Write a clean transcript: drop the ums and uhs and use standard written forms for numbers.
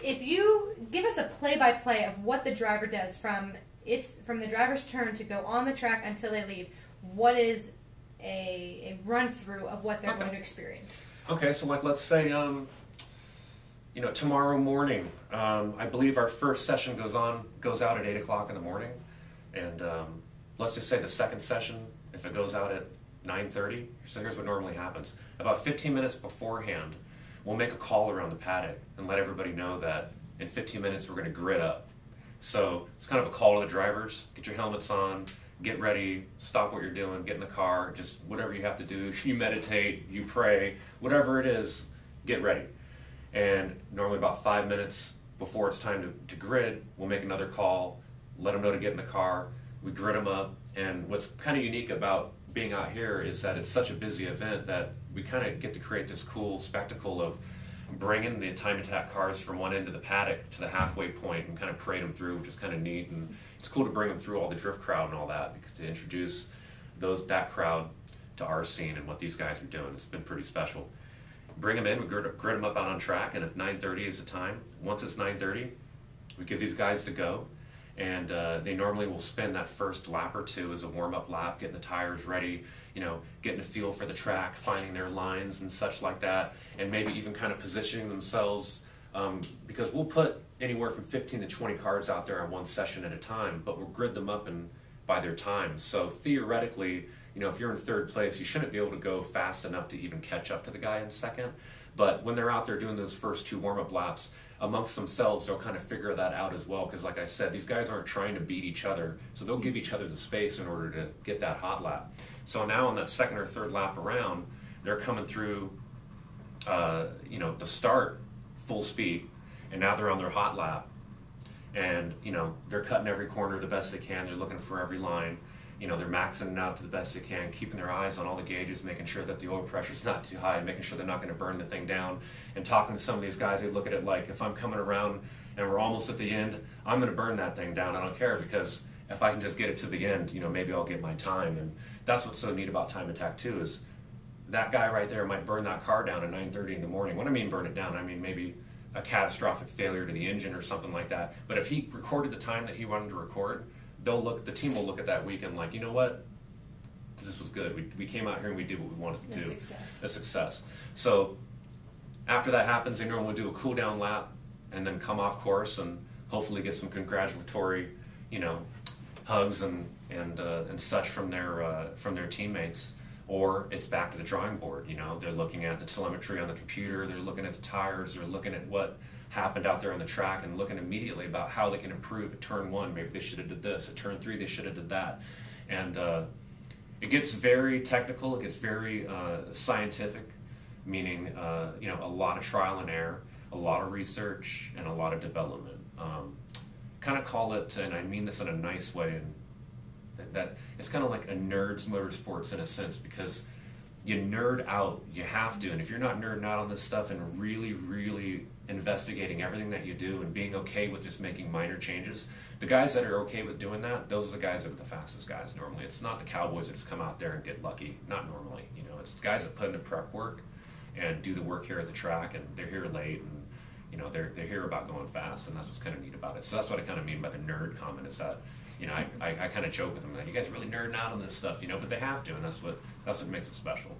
If you give us a play-by-play of what the driver does from the driver's turn to go on the track until they leave, what is a run-through of what they're going to experience? Okay, so like let's say, tomorrow morning, I believe our first session goes out at 8 o'clock in the morning, and let's just say the second session, if it goes out at 9:30, so here's what normally happens. About 15 minutes beforehand, we'll make a call around the paddock and let everybody know that in 15 minutes we're going to grid up. So it's kind of a call to the drivers: get your helmets on, get ready, stop what you're doing, get in the car, just whatever you have to do. You meditate, you pray, whatever it is, get ready. And normally about 5 minutes before it's time to grid, we'll make another call, let them know to get in the car, we grid them up. And what's kind of unique about being out here is that it's such a busy event that we kind of get to create this cool spectacle of bringing the time attack cars from one end of the paddock to the halfway point and kind of parade them through, which is kind of neat. And it's cool to bring them through all the drift crowd and all that, because to introduce that crowd to our scene and what these guys are doing, it's been pretty special. Bring them in, we grid them up out on track, and if 9:30 is the time, once it's 9:30, we give these guys to go. And they normally will spend that first lap or two as a warm-up lap, getting the tires ready, getting a feel for the track, finding their lines and such like that, and maybe even kind of positioning themselves, because we'll put anywhere from 15 to 20 cars out there on one session at a time, but we'll grid them up by their time. So theoretically, if you're in third place, you shouldn't be able to go fast enough to even catch up to the guy in second. But when they're out there doing those first two warm-up laps, amongst themselves, they'll kind of figure that out as well, because like I said, these guys aren't trying to beat each other, so they'll give each other the space in order to get that hot lap. So now on that second or third lap around, they're coming through, the start full speed, and now they're on their hot lap, and they're cutting every corner the best they can. They're looking for every line. They're maxing it out to the best they can, keeping their eyes on all the gauges, making sure that the oil pressure's not too high, making sure they're not going to burn the thing down. And talking to some of these guys, they look at it like, if I'm coming around and we're almost at the end, I'm going to burn that thing down. I don't care, because if I can just get it to the end, maybe I'll get my time. And that's what's so neat about time attack too, is that guy right there might burn that car down at 9:30 in the morning. When I mean burn it down, I mean maybe a catastrophic failure to the engine or something like that. But if he recorded the time that he wanted to record, the team will look at that weekend like, you know what, this was good. We came out here and we did what we wanted to do. A success. So after that happens, they normally do a cool down lap and then come off course and hopefully get some congratulatory, hugs and such from their teammates. Or it's back to the drawing board. They're looking at the telemetry on the computer, they're looking at the tires, they're looking at what happened out there on the track and looking immediately about how they can improve at turn 1. Maybe they should have did this. At turn 3, they should have did that. And it gets very technical. It gets very scientific, meaning a lot of trial and error, a lot of research, and a lot of development. Kind of call it, and I mean this in a nice way, and that it's kind of like a nerd's motorsports in a sense, because you nerd out. You have to. And if you're not nerding out on this stuff and really, really investigating everything that you do and being okay with just making minor changes, the guys that are okay with doing that, those are the guys that are the fastest guys normally. It's not the cowboys that just come out there and get lucky. Not normally. It's the guys that put in the prep work and do the work here at the track, and they're here late, and they're here about going fast, and that's what's kind of neat about it. So that's what I kind of mean by the nerd comment, is that I kind of joke with them that you guys are really nerding out on this stuff, but they have to, and that's what makes it special.